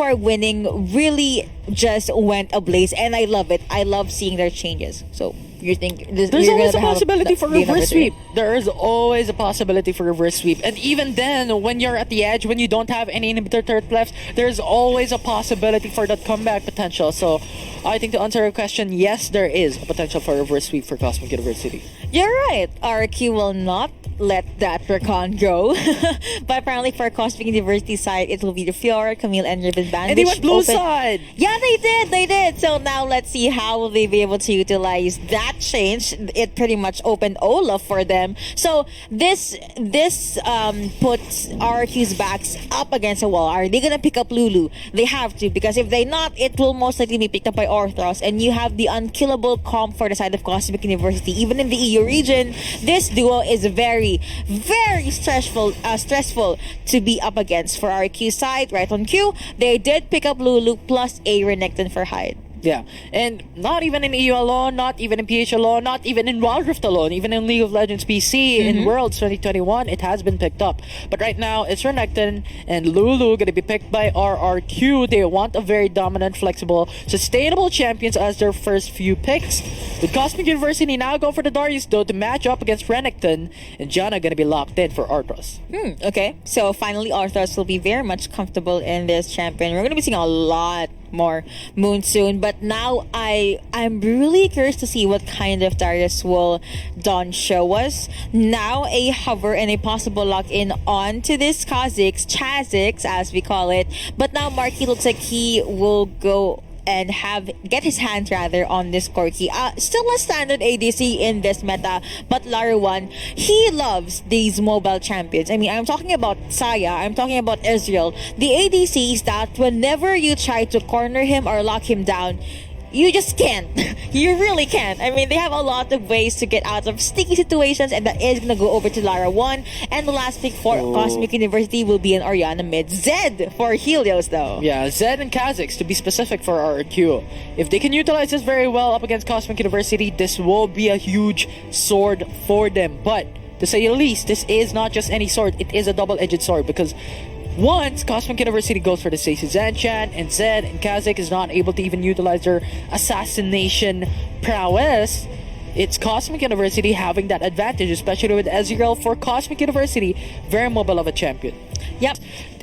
before winning really just went ablaze, and I love it. I love seeing their changes. So you think there's always a possibility for reverse sweep. There is always a possibility for reverse sweep. And even then, when you're at the edge, when you don't have any inhibitor turret left, there's always a possibility for that comeback potential. So I think to answer your question, yes, there is a potential for reverse sweep for Cosmic University. You're right. RRQ will not let that recon go. But apparently for Cosmic University side, it will be the Fiora, Camille, and Riven Band. And they went blue side! Yeah, they did. So now let's see how will they be able to utilize that change. It pretty much opened Olaf for them. So this puts RRQ's backs up against a wall. Are they gonna pick up Lulu? They have to, because if they not, it will most likely be picked up by Orthros, and you have the unkillable comp for the side of Cosmic University. Even in the EU region, this duo is very stressful to be up against. For RQ side, right on cue, they did pick up Lulu plus a Renekton for Hyde. Yeah, and not even in EU alone, not even in PH alone, not even in Wild Rift alone, even in League of Legends PC in Worlds 2021, it has been picked up. But right now, it's Renekton and Lulu going to be picked by RRQ. They want a very dominant, flexible, sustainable champions as their first few picks. With Cosmic University now going for the Darius, though, to match up against Renekton, and Janna going to be locked in for Arthros. Okay, so finally Arthros will be very much comfortable in this champion. We're going to be seeing a lot more Moon soon, but now I'm really curious to see what kind of Darius will Dawn show us. Now a hover and a possible lock-in onto this Chazix as we call it, but now Marky looks like he will go and get his hand rather on this Corki. Still a standard ADC in this meta, but Laruan, he loves these mobile champions. I mean, I'm talking about Saya, I'm talking about Israel. The ADCs that whenever you try to corner him or lock him down, you just can't. You really can't. I mean, they have a lot of ways to get out of sticky situations, and that is going to go over to Lara 1. And the last pick for Cosmic University will be an Orianna mid. Zed for Helios, though. Yeah, Zed and Kha'Zix, to be specific, for RRQ. If they can utilize this very well up against Cosmic University, this will be a huge sword for them. But, to say the least, this is not just any sword. It is a double-edged sword, because once Cosmic University goes for the Stacey Zanchan, and Zed and Kha'Zix is not able to even utilize their assassination prowess, it's Cosmic University having that advantage, especially with Ezreal. For Cosmic University, very mobile of a champion. Yep.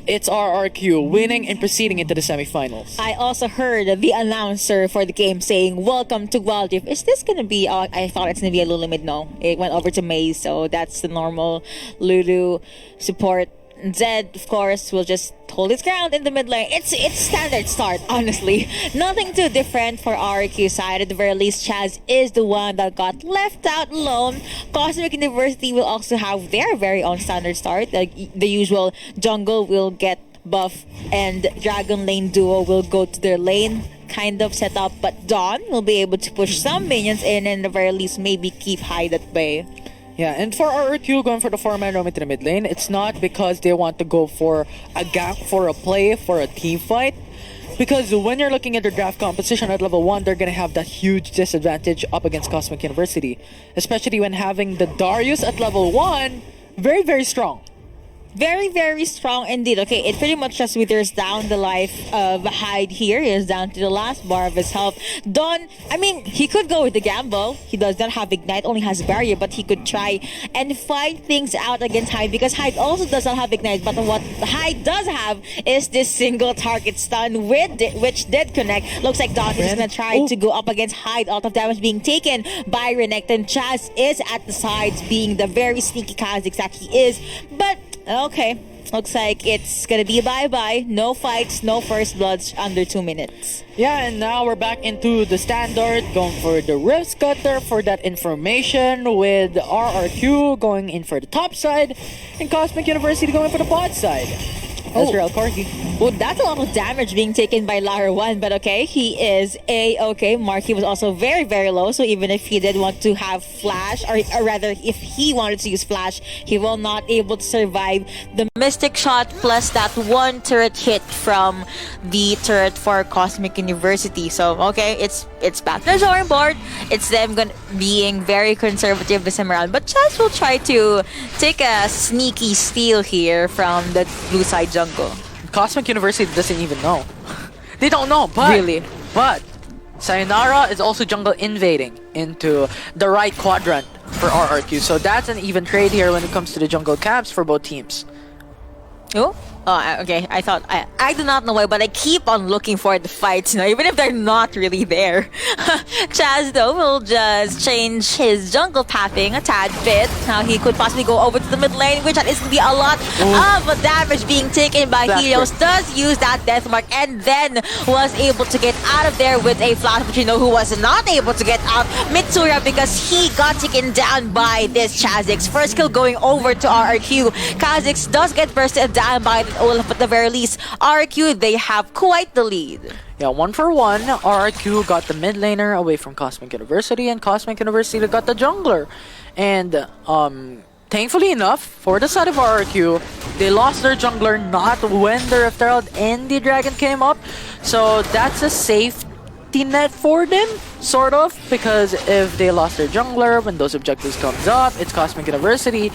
It's RRQ winning and proceeding into the semifinals. I also heard the announcer for the game saying, "Welcome to Wild Rift." Is this gonna be? I thought it's gonna be a Lulu mid. No, it went over to Maze, so that's the normal Lulu support. Zed, of course, will just hold his ground in the mid lane. It's standard start, honestly. Nothing too different for RQ side. At the very least, Chaz is the one that got left out alone. Cosmic University will also have their very own standard start. The usual jungle will get buff, and Dragon Lane duo will go to their lane kind of setup. But Dawn will be able to push some minions in, and at the very least, maybe keep Hyde at bay. Yeah, and for RRQ going for the 4-man roam into the mid lane, it's not because they want to go for a gank, for a play, for a team fight. Because when you're looking at their draft composition at level 1, they're going to have that huge disadvantage up against Cosmic University. Especially when having the Darius at level 1, very, very strong. Very strong indeed. Okay, it pretty much just withers down the life of Hyde here. He is down to the last bar of his health. Dawn, I mean, he could go with the gamble. He does not have Ignite, only has Barrier, but he could try and fight things out against Hyde, because Hyde also does not have Ignite. But what Hyde does have is this single target stun, which did connect. Looks like Dawn is going to try to go up against Hyde. A lot of damage being taken by Renekton. Chaz is at the sides, being the very sneaky Kha'Zix that he is. But okay, looks like it's gonna be a bye-bye. No fights, no first bloods under 2 minutes. Yeah, and now we're back into the standard, going for the Rift Cutter for that information, with RRQ going in for the top side, and Cosmic University going for the bot side. Ezreal Corki. Well, that's a lot of damage being taken by Lara 1, but okay, he is A-okay. Marky was also very low, so even if he did want to have Flash, or rather, if he wanted to use Flash, he will not able to survive the Mystic Shot plus that one turret hit from the turret for Cosmic University. So, okay, it's back to the drawing board. It's them being very conservative this time around, but Chaz will try to take a sneaky steal here from the blue side jungle. Cosmic University doesn't even know. They don't know, but Really? but Sayonara is also jungle invading into the right quadrant for RRQ. So that's an even trade here when it comes to the jungle camps for both teams. Oh? Okay. I thought I do not know why, but I keep on looking for the fights, even if they're not really there. Chaz though will just change his jungle pathing a tad bit. Now he could possibly go over to the mid lane, which is gonna be a lot of damage being taken by That's Helios. Does use that death mark and then was able to get out of there with a flash, but who was not able to get out? Mitsura, because he got taken down by this Chazix. First kill going over to RRQ. Kha'Zix does get bursted down by the Olaf, but at the very least, RRQ, they have quite the lead. Yeah, 1-for-1. RRQ got the mid laner away from Cosmic University, and Cosmic University got the jungler. And thankfully enough, for the side of RRQ, they lost their jungler not when the Rift Herald and the Dragon came up. So that's a safety net for them, sort of, because if they lost their jungler when those objectives comes up, it's Cosmic University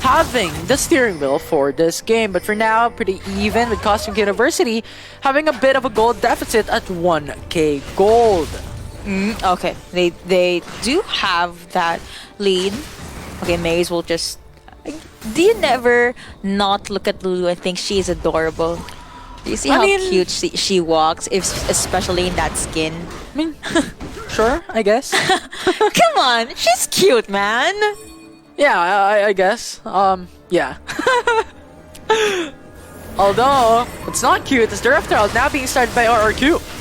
having the steering wheel for this game. But for now, pretty even with Cosmic University having a bit of a gold deficit at 1k gold. Okay, they do have that lead. Okay, Maze will just... Do you never not look at Lulu and think she is adorable? Do you see how cute she walks, especially in that skin? I mean, sure, I guess. Come on, she's cute, man. Yeah, I guess. Yeah. Although, it's not cute, it's the Rift Herald now being started by RRQ.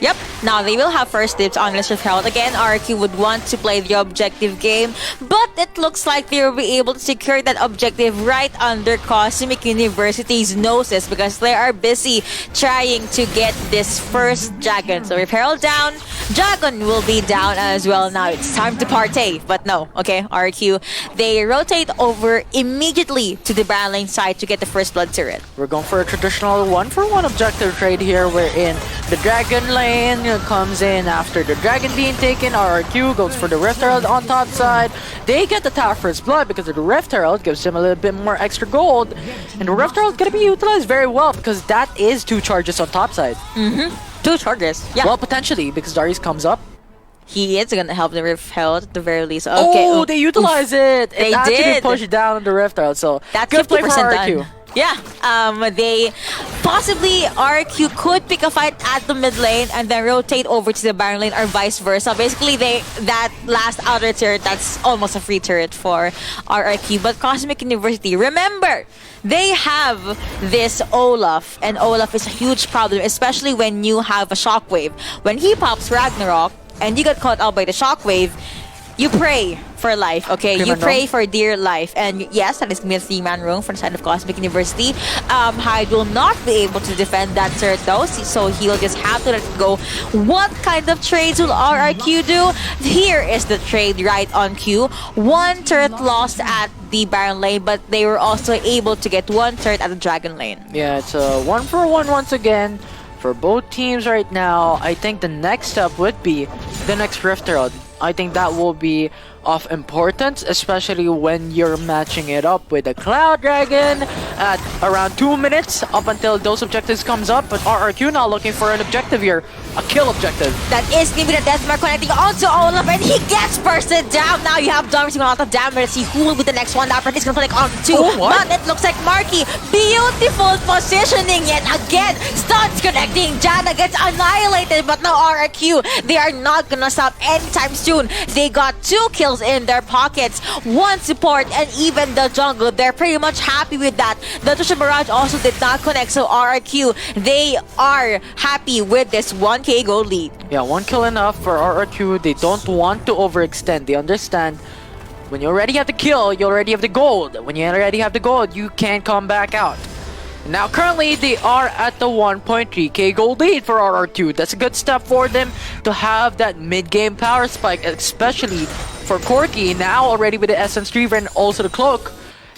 Yep, now they will have first dibs on this Rift Herald. Again, RRQ would want to play the objective game, but it looks like they will be able to secure that objective right under Cosmic University's noses because they are busy trying to get this first dragon. So Rift Herald down, dragon will be down as well. Now it's time to partay, but no, okay, RRQ, they rotate over immediately to the Baron lane side to get the first blood turret. We're going for a traditional 1-for-1 objective trade here, wherein the dragon lane comes in after the dragon being taken. RRQ goes for the Rift Herald on top side. They get the tower first blood because of the Rift Herald, gives them a little bit more extra gold. And the Rift Herald gonna be utilized very well because that is 2 charges on top side. 2 charges, yeah. Well, potentially, because Darius comes up. He is gonna help the Rift Herald at the very least. Okay, Oh, they utilize it! They It actually did. pushed down the Rift Herald, so That's good play for 50% RRQ. done. Yeah, they possibly RRQ could pick a fight at the mid lane and then rotate over to the Baron lane or vice versa. Basically, that last outer turret, that's almost a free turret for RRQ. But Cosmic University, remember, they have this Olaf, and Olaf is a huge problem, especially when you have a shockwave. When he pops Ragnarok and you get caught out by the shockwave, you pray for life, okay? You pray for dear life. And yes, that is going to be a 3-man room for the side of Cosmic University. Hyde will not be able to defend that turret though, so he'll just have to let it go. What kind of trades will RRQ do? Here is the trade right on cue. 1 turret lost at the Baron lane, but they were also able to get 1 turret at the Dragon lane. Yeah, it's a 1-for-1 once again for both teams right now. I think the next step would be the next Rift Herald. I think that will be of importance, especially when you're matching it up with a Cloud Dragon at around 2 minutes up until those objectives comes up. But RRQ now looking for an objective here, a kill objective. That is going to be the death mark connecting onto Olaf, and he gets bursted down. Now you have Dom receiving a lot of damage. Let's see who will be the next one. That is going to connect on two. But it looks like Marky. Beautiful positioning yet again. Stuns connecting. Janna gets annihilated, but now RRQ, they are not going to stop anytime soon. They got 2 kills in their pockets, 1 support, and even the jungle. They're pretty much happy with that. The Tusha Barrage also did not connect, so RRQ, they are happy with this 1k gold lead. Yeah, 1 kill enough for RRQ. They don't want to overextend. They understand when you already have the kill, you already have the gold. When you already have the gold, you can't come back out. Now currently they are at the 1.3k gold lead for RRQ. That's a good step for them to have that mid-game power spike, especially for Corki now already with the Essence Reaver and also the Cloak.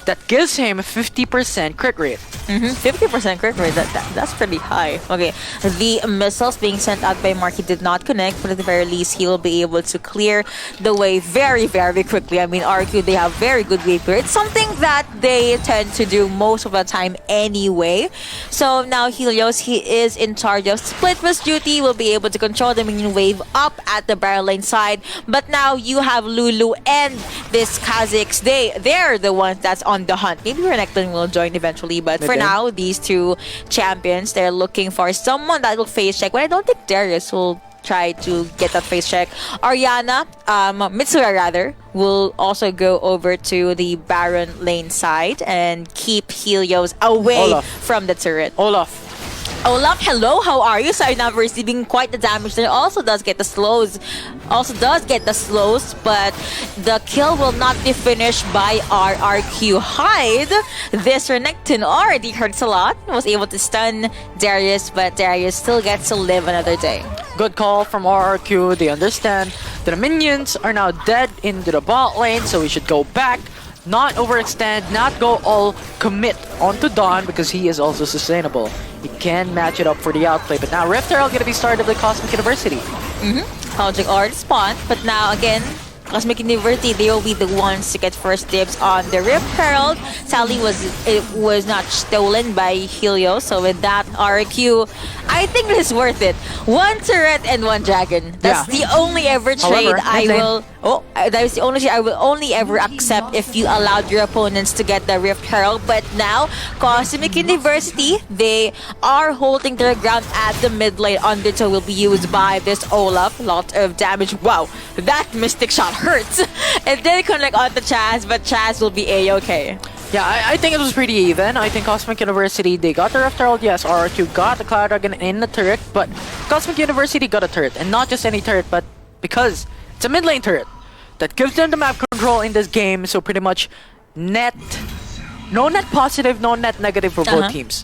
that gives him a 50% crit rate. 50% crit rate. That's pretty high. Okay, the missiles being sent out by Marky did not connect, but at the very least, he will be able to clear the way very, very quickly. I mean, RRQ, they have very good wave clear. It's something that they tend to do most of the time anyway. So now Helios, he is in charge of split miss duty, will be able to control the minion wave up at the barrel lane side. But now you have Lulu and this Kha'Zix. They're the ones that's on the hunt. Maybe Renekton will join eventually, but for now, these two champions, they're looking for someone that will face check. But I don't think Darius will try to get that face check. Ariana, Mitsura rather, will also go over to the Baron lane side and keep Helios away from the turret. Olaf, hello, how are you? Sorry, now receiving quite the damage there. Also does get the slows, but the kill will not be finished by RRQ. Hyde, this Renekton already hurts a lot. Was able to stun Darius, but Darius still gets to live another day. Good call from RRQ. They understand that the minions are now dead into the bot lane, so we should go back. Not overextend, not go all commit onto Dawn because he is also sustainable. He can match it up for the outplay, but now Rift Herald going to be started by Cosmic University. Project already spawned, but now again, Cosmic University, they will be the ones to get first dibs on the Rift Herald. Sadly, it was not stolen by Helios, so with that, RRQ, I think it is worth it. One turret and one dragon. That's the only ever trade that is the only trade I will only ever accept if you allowed your opponents to get the Rift Herald. But now, Cosmic University, they are holding their ground at the mid lane. Undertow will be used by this Olaf. Lot of damage. Wow, that Mystic Shot hurts. It did connect on the Chaz, but Chaz will be A-okay. Yeah, I think it was pretty even. I think Cosmic University, they got the Rift Herald. Yes, RRQ got the Cloud Dragon in the turret, but Cosmic University got a turret. And not just any turret, but because it's a mid lane turret that gives them the map control in this game. So pretty much no net positive, no net negative for both teams.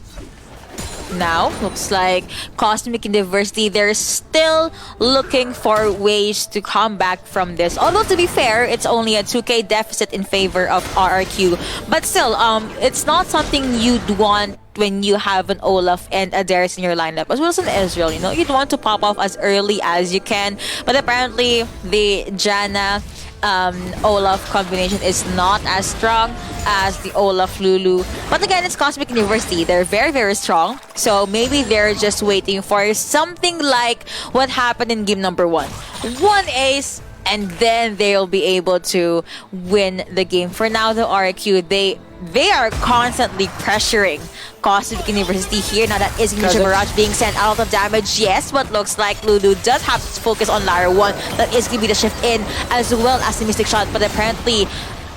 Now, looks like Cosmic University, they're still looking for ways to come back from this. Although, to be fair, it's only a 2k deficit in favor of RRQ. But still, it's not something you'd want when you have an Olaf and a Darius in your lineup, as well as an Ezreal. You know, you'd want to pop off as early as you can. But apparently, the Janna Olaf combination is not as strong as the Olaf Lulu. But again, it's Cosmic University. They're very, very strong. So maybe they're just waiting for something like what happened in game number 1. One ace, and then they'll be able to win the game. For now, the RRQ, they are constantly pressuring Cosmic University here. Now that is Ignition Barrage being sent out of damage, yes, but looks like Lulu does have to focus on Lara 1. That is going to be the shift in, as well as the Mystic Shot, but apparently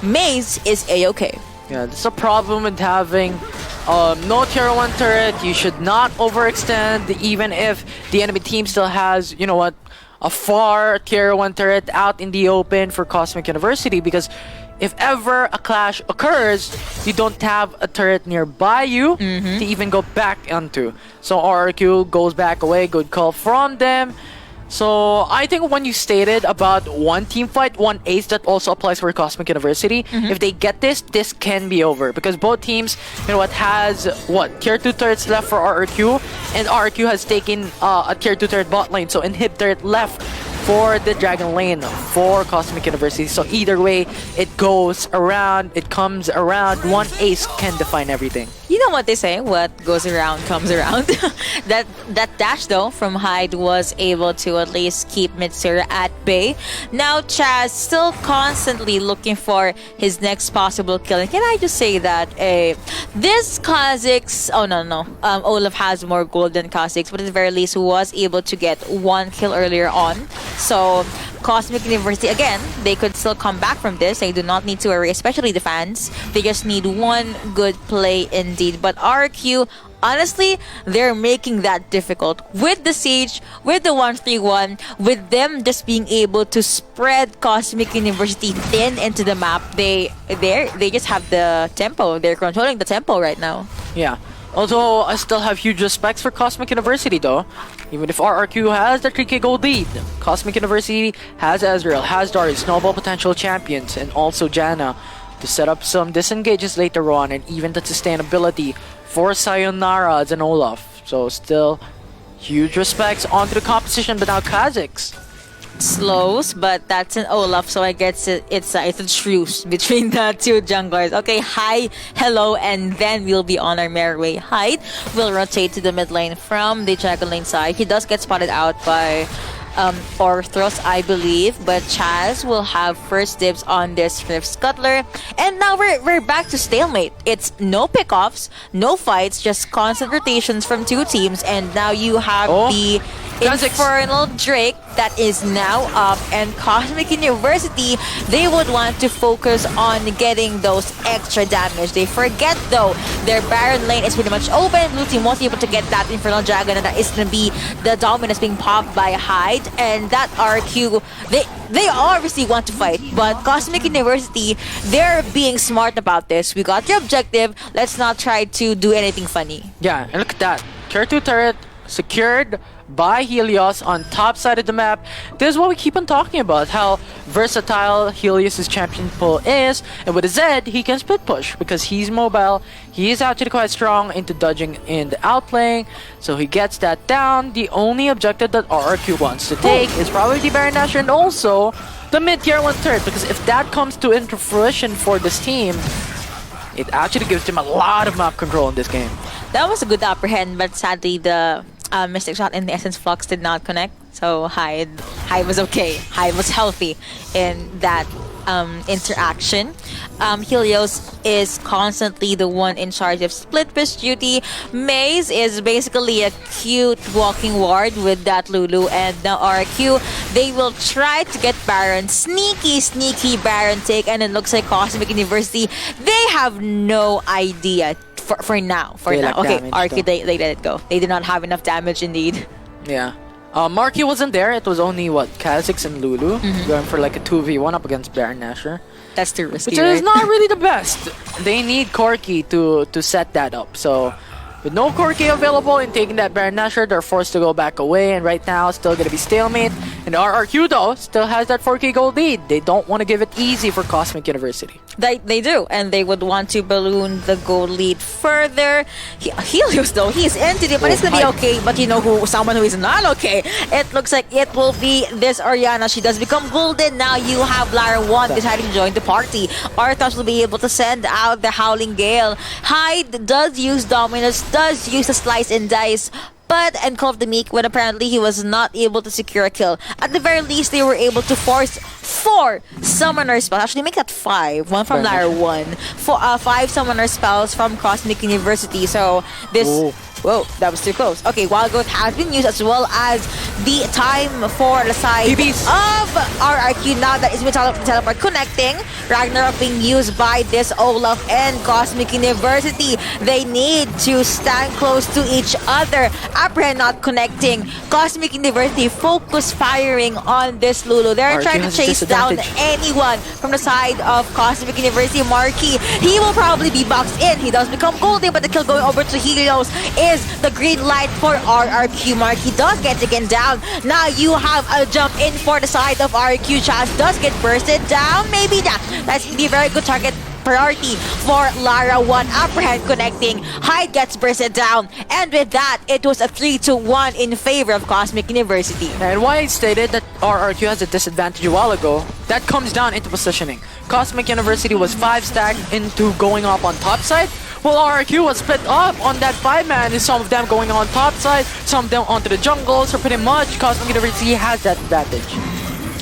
Maze is A-okay. Yeah, that's a problem with having no tier 1 turret. You should not overextend, even if the enemy team still has, you know what, a far tier 1 turret out in the open for Cosmic University, because if ever a clash occurs, you don't have a turret nearby you to even go back onto. So RRQ goes back away. Good call from them. So I think when you stated about one team fight, one ace, that also applies for Cosmic University. If they get this can be over, because both teams, you know what, has tier 2 turrets left for RRQ, and RRQ has taken a tier 2 turret bot lane, so inhib turret left for the Dragon lane for Cosmic University. So either way, it goes around, it comes around. One ace can define everything. You know what they say, what goes around comes around. that dash though from Hyde was able to at least keep Mitsura at bay. Now Chaz still constantly looking for his next possible kill. And can I just say that this Kha'Zix, Olaf has more gold than Kha'Zix, but at the very least was able to get one kill earlier on. So Cosmic University, again, they could still come back from this. They do not need to worry, especially the fans. They just need one good play indeed. But RRQ, honestly, they're making that difficult. With the Siege, with the 1-3-1, with them just being able to spread Cosmic University thin into the map, they just have the tempo. They're controlling the tempo right now. Yeah. Although, I still have huge respects for Cosmic University though. Even if RRQ has the 3k gold lead, Cosmic University has Ezreal, has Darius, Snowball potential champions, and also Janna. to set up some disengages later on, and even the sustainability for Sayonara as an Olaf. So still huge respects onto the composition, but now Kha'Zix. Slows, but that's an Olaf, so I guess it's a truce between the two junglers. Okay, hi, hello, and then we'll be on our merry way. Hyde will rotate to the mid lane from the dragon lane side. He does get spotted out by Orthros, I believe, but Chaz will have first dibs on this Rift Scuttler. And now we're back to stalemate. It's no pickoffs, no fights, just constant rotations from two teams, and now you have the Infernal Drake that is now up, and Cosmic University, they would want to focus on getting those extra damage. They forget though, their Baron lane is pretty much open. Blue team was able to get that Infernal Dragon, and that is going to be the dominance being popped by Hyde, and that RQ, they obviously want to fight, but Cosmic University, they're being smart about this. We got the objective, let's not try to do anything funny. Yeah, and look at that. Tier 2 turret secured by Helios on top side of the map. This is what we keep on talking about, how versatile Helios' champion pool is, and with a Zed, he can split push because he's mobile. He is actually quite strong into dodging and outplaying, so he gets that down. The only objective that RRQ wants to take is probably the Baron Nashor and also the mid-tier 1 turret, because if that comes into fruition for this team, it actually gives them a lot of map control in this game. That was a good upper hand, but sadly the Mystic Shot and the Essence Flux did not connect. So Hyde was okay. Hyde was healthy in that interaction. Helios is constantly the one in charge of split push duty. Maze is basically a cute walking ward with that Lulu, and now RRQ, they will try to get Baron. Sneaky Baron take, and it looks like Cosmic University, they have no idea for now. Okay, RRQ, they let it go. They did not have enough damage indeed. Yeah. Marky wasn't there. It was only, what, Kha'Zix and Lulu going for like a 2v1 up against Baron Nashor. That's too risky, which is not really the best. They need Corki to set that up. So with no Corki available and taking that Baron Nashor, they're forced to go back away, and right now still gonna be stalemate. And RRQ though still has that 4k gold lead. They don't want to give it easy for Cosmic University. They do, and they would want to balloon the gold lead further. Helios though, he's into it, but it's gonna be okay. But you know someone who is not okay? It looks like it will be this Orianna. She does become golden. Now you have Lara 1 deciding to join the party. Arthas will be able to send out the Howling Gale. Hyde does use Dominus, does use the Slice and Dice, and Call of the Meek, when apparently he was not able to secure a kill. At the very least, they were able to force 4 summoner spells. Actually, make that 5. 1 from Lara 1. 5 summoner spells from Cosmic University. So this... Ooh. Whoa, that was too close. Okay, Wild Growth has been used, as well as the time for the side of RRQ. Now that is with teleport connecting. Ragnarok being used by this Olaf and Cosmic University. They need to stand close to each other. Apprehend not connecting. Cosmic University focus firing on this Lulu. They're trying to chase down anyone from the side of Cosmic University. Marquis, he will probably be boxed in. He does become golden, but the kill going over to Helios is the green light for RRQ. Marquis does get again down. Now you have a jump in for the side of RRQ. Chaz does get bursted down. Maybe that's going to be a very good target priority for Lara 1. Apprehend connecting. Hyde gets bursted down. And with that, it was a 3-1 in favor of Cosmic University. And why I stated that RRQ has a disadvantage a while ago, that comes down into positioning. Cosmic University was 5 stacked into going up on top side, while RRQ was split up on that 5-man, and some of them going on top side, some of them onto the jungle, so pretty much Cosmic University has that advantage.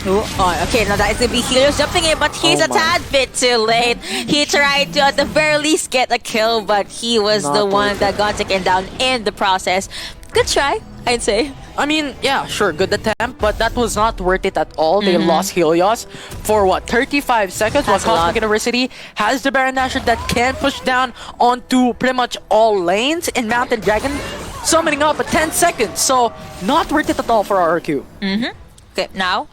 Okay, now that is going to be Helios jumping in, but he's a tad bit too late. He tried to at the very least get a kill, but he was the one that got taken down in the process. Good try, I'd say. I mean, yeah, sure, good attempt, but that was not worth it at all. They lost Helios for what, 35 seconds, while Cosmic University has the Baron Nashor that can push down onto pretty much all lanes, and Mountain Dragon summoning up at 10 seconds. So, not worth it at all for RRQ. Okay, now,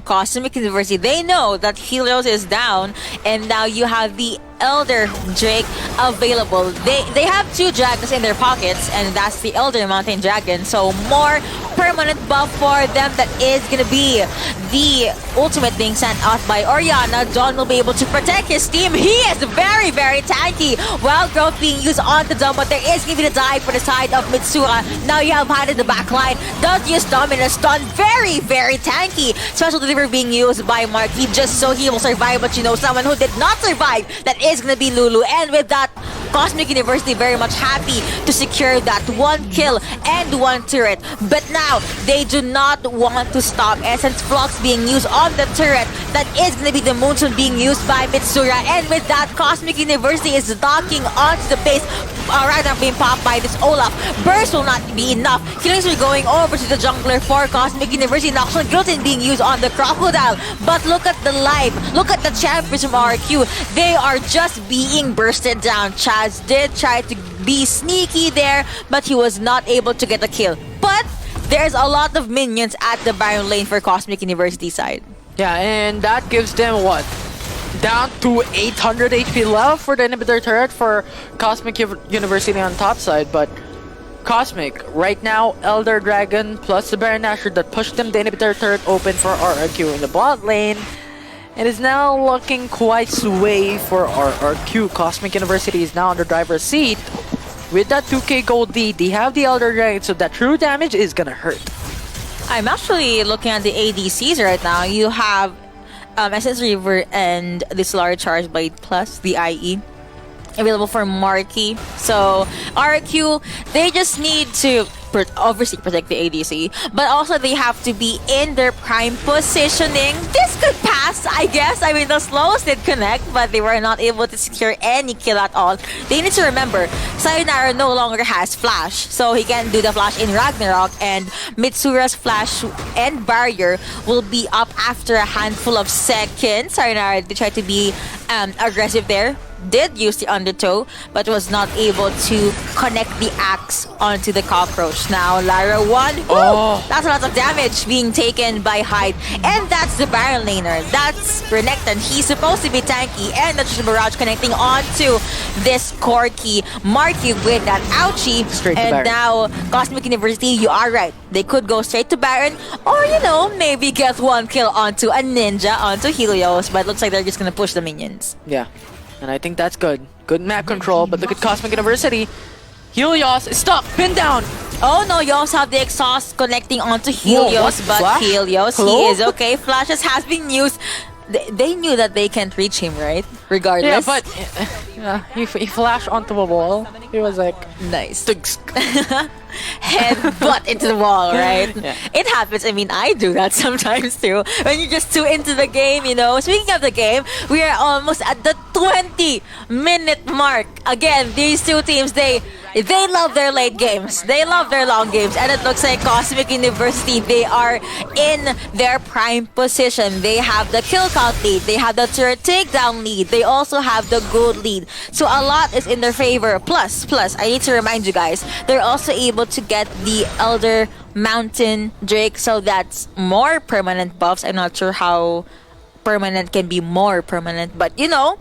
Cosmic University, they know that Helios is down, and now you have the Elder Drake available. They have 2 dragons in their pockets, and that's the Elder Mountain Dragon. So more permanent buff for them. That is gonna be the ultimate being sent out by Oriana, John will be able to protect his team. He is very, very tanky. Wild Growth being used on the Dom, but there is going to be the dive for the side of Mitsura. Now you have had in the back line. Does use Dominus Stun. Very, very tanky. Special Delivery being used by Marky just so he will survive. But you know, someone who did not survive, that is going to be Lulu. And with that, Cosmic University very much happy to secure that 1 kill and 1 turret. But now, they do not want to stop Essence Flux being used on the turret. That is going to be the Moonstone being used by Mitsura. And with that, Cosmic University is docking onto the base. Right now being popped by this Olaf. Burst will not be enough. Killings are going over to the jungler for Cosmic University. Noxious Guillotine being used on the Crocodile. But look at the life. Look at the champions from RRQ. They are just being bursted down. Chaz did try to be sneaky there, but he was not able to get a kill. But there's a lot of minions at the Baron lane for Cosmic University side. Yeah, and that gives them what? Down to 800 HP left for the inhibitor turret for Cosmic University on top side, but Cosmic, right now, Elder Dragon plus the Baron Nashor that pushed them the inhibitor turret open for RRQ in the bot lane. It is now looking quite sway for RRQ. Cosmic University is now on the driver's seat. With that 2k gold lead, they have the Elder Dragon, so that true damage is gonna hurt. I'm actually looking at the ADCs right now. You have Essence Reaver and the Solar Charge Blade plus the IE available for Marky. So RRQ, they just need to obviously protect the ADC, but also they have to be in their prime positioning. This could pass, I guess. I mean, the slows did connect, but they were not able to secure any kill at all. They need to remember, Sayonara no longer has flash, so he can do the flash in Ragnarok, and Mitsura's flash and barrier will be up after a handful of seconds. Sayonara did try to be aggressive there, did use the undertow, but was not able to connect the axe onto the cockroach. Now Lara 1, that's a lot of damage being taken by Hyde, and that's the Baron laner. That's Renekton. He's supposed to be tanky, and that's just Barrage connecting onto this Corki. Marky with that ouchie, straight to and Baron. now Cosmic University, you are right. They could go straight to Baron, or you know, maybe get 1 kill onto a ninja, onto Helios, but it looks like they're just gonna push the minions. Yeah, and I think that's good. Good map control, but look at Cosmic University. Helios is stuck, pinned down. Oh no, you also have the exhaust connecting onto Helios, what? but Flash? Helios, Hello? he is okay. Flashes has been used. They knew that they can't reach him, right? Regardless. Yeah, but he flashed onto a wall. He was like, nice. "Tugsk." Headbutt into the wall, right? Yeah. It happens. I mean, I do that sometimes too. When you're just too into the game, you know. Speaking of the game, we are almost at the 20-minute mark. Again, these two teams, they love their late games. They love their long games. And it looks like Cosmic University, they are in their prime position. They have the kill count lead. They have the turret takedown lead. They also have the gold lead. So a lot is in their favor. Plus, I need to remind you guys, they're also able to get the Elder Mountain Drake. So that's more permanent buffs. I'm not sure how permanent can be more permanent, but you know,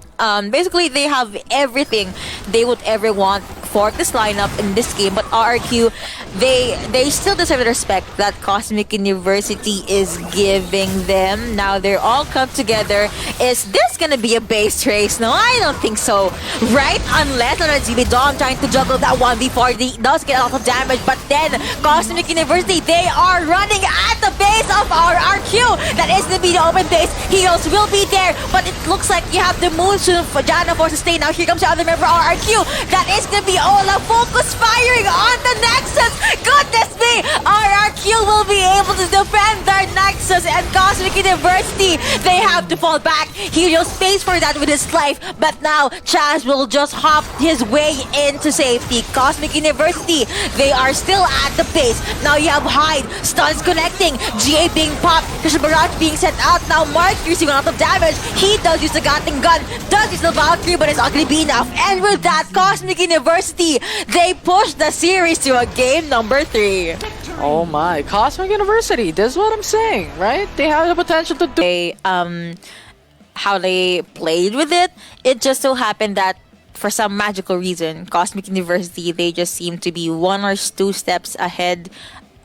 basically they have everything they would ever want for this lineup in this game. But RRQ, they still deserve the respect that Cosmic University is giving them. Now they're all come together. Is this gonna be a base race? No, I don't think so, right? Unless GB Dom trying to juggle that 1v4, he does get a lot of damage, but then Cosmic University, they are running at the base of RRQ. That is gonna be the open base. Heroes will be there, but it looks like you have the Moonstone for Jana for sustain. Now here comes the other member of RRQ. That is gonna be Ola focus firing on the Nexus. Goodness me! RRQ will be able to defend their Nexus, and Cosmic University, they have to fall back. Helios pays for that with his life, but now Chaz will just hop his way into safety. Cosmic University, they are still at the base. Now you have Hyde, stuns connecting, GA being popped, Christian Barrage being sent out. Now Mark receiving a lot of damage. He does use the Gatling gun, does use the Valkyrie, but it's not going to be enough. And with that, Cosmic University, they push the series to a game number 3. Oh my, Cosmic University, this is what I'm saying, right? They have the potential to do. How they played with it, it just so happened that for some magical reason, Cosmic University, they just seem to be 1 or 2 steps ahead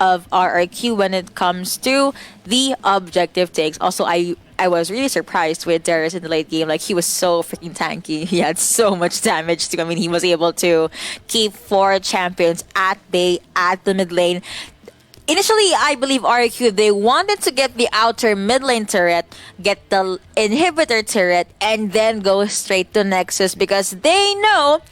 of RRQ when it comes to the objective takes. Also, I was really surprised with Darius in the late game. Like, he was so freaking tanky. He had so much damage too. I mean, he was able to keep 4 champions at bay at the mid lane. Initially, I believe RRQ, they wanted to get the outer mid lane turret, get the inhibitor turret, and then go straight to Nexus because they know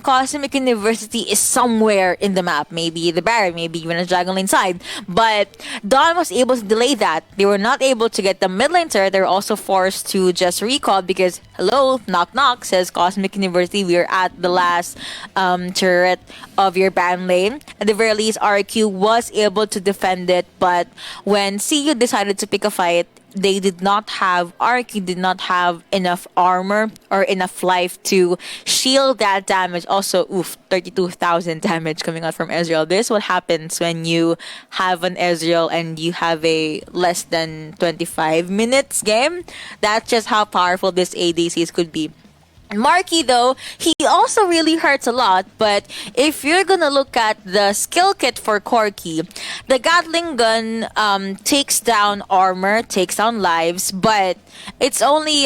Cosmic University is somewhere in the map. Maybe the Baron, maybe even a Dragon Lane side. But Dawn was able to delay that. They were not able to get the mid lane turret. They were also forced to just recall because, hello, knock knock, says Cosmic University. We are at the last turret of your Baron lane. At the very least, RRQ was able to defend it, but when CU decided to pick a fight, they did not have RRQ did not have enough armor or enough life to shield that damage. Also, 32,000 damage coming out from Ezreal. This is what happens when you have an Ezreal and you have a less than 25 minutes game. That's just how powerful this ADCs could be. Marky, though, he also really hurts a lot, but if you're gonna look at the skill kit for Corki, the Gatling gun takes down armor, takes down lives, but it's only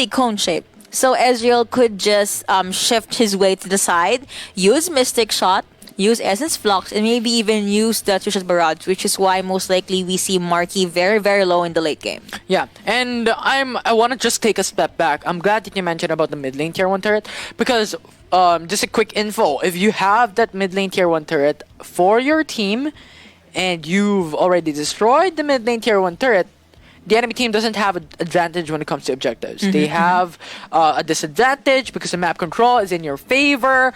cone shape. So Ezreal could just shift his way to the side, use Mystic Shot, use Essence Flux, and maybe even use the Trisha's Barrage, which is why most likely we see Marky very, very low in the late game. Yeah, and I want to just take a step back. I'm glad that you mentioned about the mid lane tier 1 turret because just a quick info. If you have that mid lane tier 1 turret for your team and you've already destroyed the mid lane tier 1 turret, the enemy team doesn't have an advantage when it comes to objectives. They have a disadvantage because the map control is in your favor.